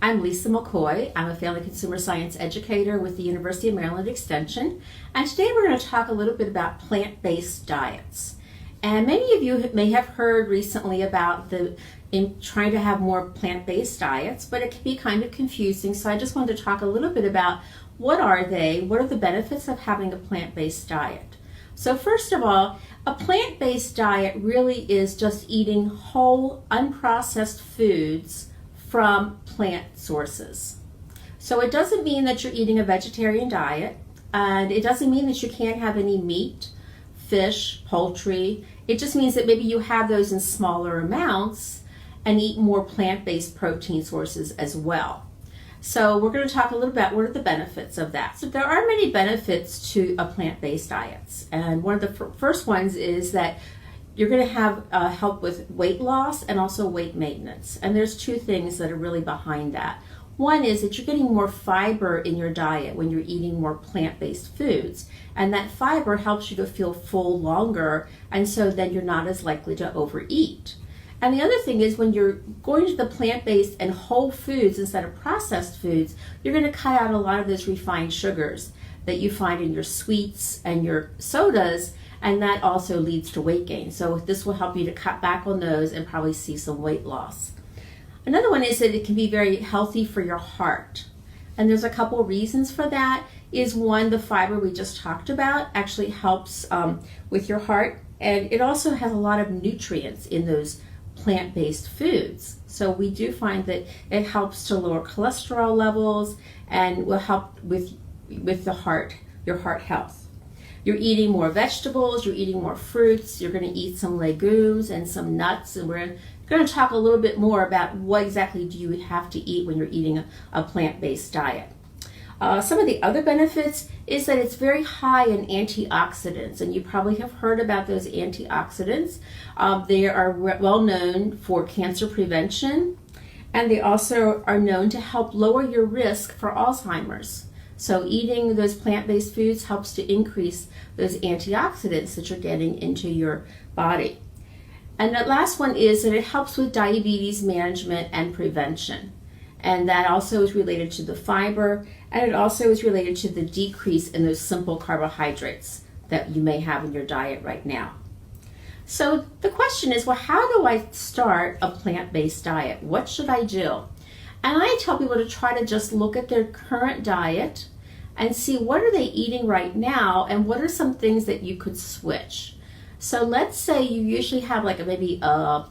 I'm Lisa McCoy. I'm a family consumer science educator with the University of Maryland Extension, and today we're going to talk a little bit about plant-based diets. And many of you may have heard recently about trying to have more plant-based diets, but it can be kind of confusing, so I just wanted to talk a little bit about what are they, what are the benefits of having a plant-based diet. So first of all, a plant-based diet really is just eating whole, unprocessed foods from plant sources. So it doesn't mean that you're eating a vegetarian diet, and it doesn't mean that you can't have any meat, fish, poultry. It just means that maybe you have those in smaller amounts and eat more plant-based protein sources as well. So we're going to talk a little about what are the benefits of that. So there are many benefits to a plant-based diet, and one of the first ones is that you're going to have help with weight loss and also weight maintenance. And there's two things that are really behind that. One is that you're getting more fiber in your diet when you're eating more plant-based foods. And that fiber helps you to feel full longer, and so then you're not as likely to overeat. And the other thing is when you're going to the plant-based and whole foods instead of processed foods, you're going to cut out a lot of those refined sugars that you find in your sweets and your sodas, and that also leads to weight gain. So this will help you to cut back on those and probably see some weight loss. Another one is that it can be very healthy for your heart. And there's a couple reasons for that. Is one, the fiber we just talked about actually helps with your heart, and it also has a lot of nutrients in those plant-based foods. So we do find that it helps to lower cholesterol levels and will help with the heart, your heart health. You're eating more vegetables, you're eating more fruits, you're going to eat some legumes and some nuts, and we're going to talk a little bit more about what exactly do you have to eat when you're eating a plant-based diet. Some of the other benefits is that it's very high in antioxidants, and you probably have heard about those antioxidants. They are well known for cancer prevention, and they also are known to help lower your risk for Alzheimer's. So eating those plant-based foods helps to increase those antioxidants that you're getting into your body. And the last one is that it helps with diabetes management and prevention. And that also is related to the fiber, and it also is related to the decrease in those simple carbohydrates that you may have in your diet right now. So the question is, well, how do I start a plant-based diet? What should I do? And I tell people to try to just look at their current diet and see what are they eating right now and what are some things that you could switch. So let's say you usually have like maybe a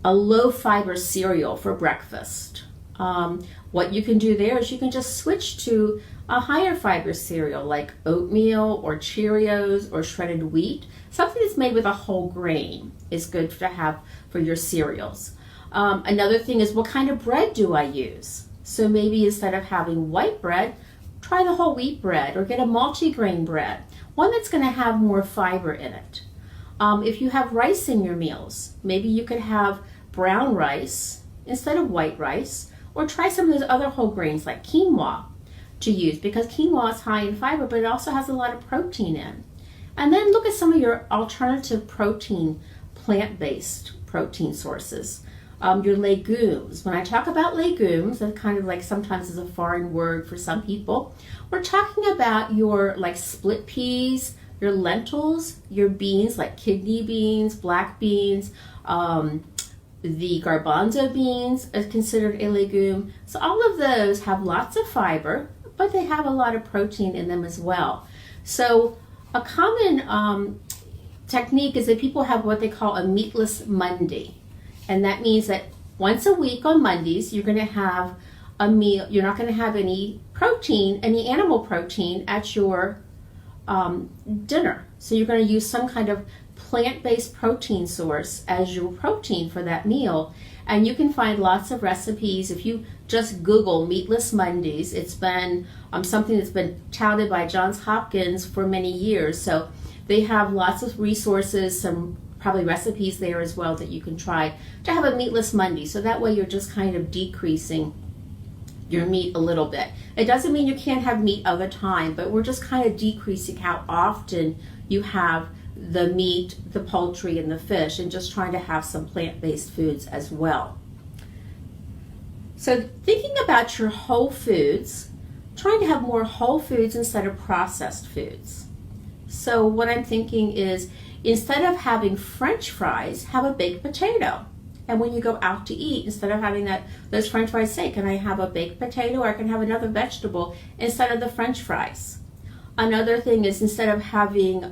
low fiber cereal for breakfast. What you can do there is you can just switch to a higher fiber cereal like oatmeal or Cheerios or shredded wheat. Something that's made with a whole grain is good to have for your cereals. Another thing is, what kind of bread do I use? So maybe instead of having white bread, try the whole wheat bread or get a multi-grain bread, one that's going to have more fiber in it. If you have rice in your meals, maybe you could have brown rice instead of white rice, or try some of those other whole grains like quinoa to use, because quinoa is high in fiber, but it also has a lot of protein in. And then look at some of your alternative protein, plant-based protein sources. Your legumes. When I talk about legumes, that kind of like sometimes is a foreign word for some people, we're talking about your like split peas, your lentils, your beans like kidney beans, black beans, the garbanzo beans is considered a legume. So all of those have lots of fiber, but they have a lot of protein in them as well. So a common technique is that people have what they call a meatless Monday. And that means that once a week on Mondays, you're going to have a meal. You're not going to have any protein, any animal protein at your dinner. So you're going to use some kind of plant-based protein source as your protein for that meal. And you can find lots of recipes. If you just Google Meatless Mondays, it's been something that's been touted by Johns Hopkins for many years. So they have lots of resources, some probably recipes there as well that you can try to have a meatless Monday. So that way you're just kind of decreasing your meat a little bit. It doesn't mean you can't have meat other time, but we're just kind of decreasing how often you have the meat, the poultry, and the fish, and just trying to have some plant-based foods as well. So thinking about your whole foods, trying to have more whole foods instead of processed foods. So what I'm thinking is, instead of having French fries, have a baked potato. And when you go out to eat, instead of having those French fries, say, can I have a baked potato, or I can have another vegetable instead of the French fries? Another thing is, instead of having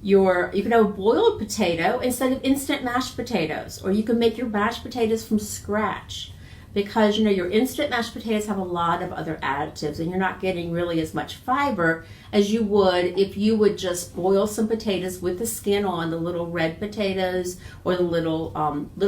you can have a boiled potato instead of instant mashed potatoes, or you can make your mashed potatoes from scratch, because your instant mashed potatoes have a lot of other additives and you're not getting really as much fiber as you would if you would just boil some potatoes with the skin on, the little red potatoes, or the little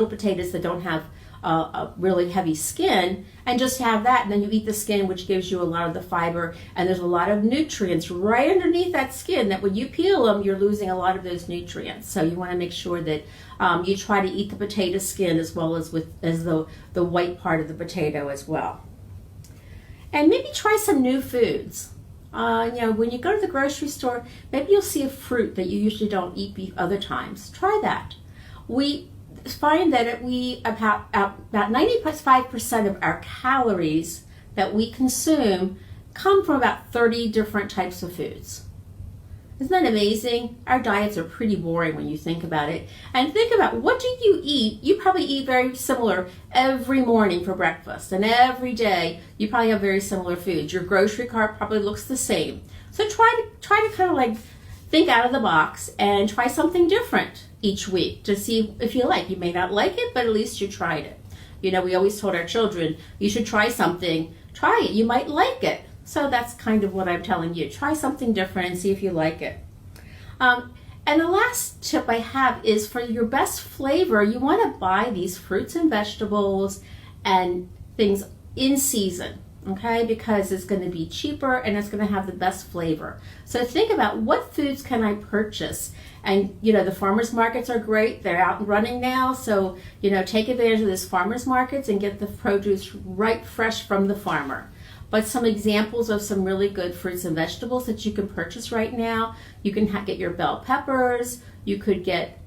potatoes that don't have a really heavy skin, and just have that, and then you eat the skin, which gives you a lot of the fiber, and there's a lot of nutrients right underneath that skin that when you peel them, you're losing a lot of those nutrients. So you want to make sure that you try to eat the potato skin as well as the white part of the potato as well. And maybe try some new foods. When you go to the grocery store, maybe you'll see a fruit that you usually don't eat other times. Try that. We find that about 95% of our calories that we consume come from about 30 different types of foods. Isn't that amazing? Our diets are pretty boring when you think about it. And think about, what do you eat? You probably eat very similar every morning for breakfast, and every day you probably have very similar foods. Your grocery cart probably looks the same. So try to kind of like think out of the box and try something different each week to see if you like. You may not like it, but at least you tried it. We always told our children, you should try something. Try it. You might like it. So that's kind of what I'm telling you. Try something different and see if you like it. And the last tip I have is, for your best flavor, you want to buy these fruits and vegetables and things in season. Okay, because it's going to be cheaper and it's going to have the best flavor. So think about, what foods can I purchase? And the farmers markets are great. They're out and running now. So take advantage of these farmers markets and get the produce right fresh from the farmer. But some examples of some really good fruits and vegetables that you can purchase right now: you can get your bell peppers, you could get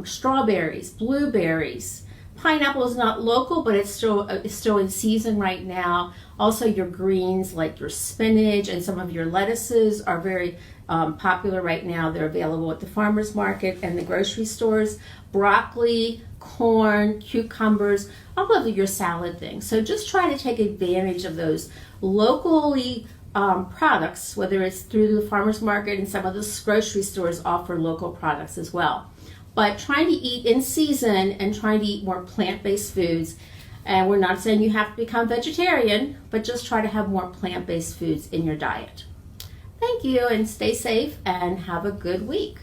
strawberries, blueberries. Pineapple is not local, but it's still in season right now. Also, your greens like your spinach and some of your lettuces are very popular right now. They're available at the farmers market and the grocery stores. Broccoli, corn, cucumbers, all of your salad things. So just try to take advantage of those locally products, whether it's through the farmers market, and some of the grocery stores offer local products as well. But trying to eat in season and trying to eat more plant-based foods. And we're not saying you have to become vegetarian, but just try to have more plant-based foods in your diet. Thank you, and stay safe and have a good week.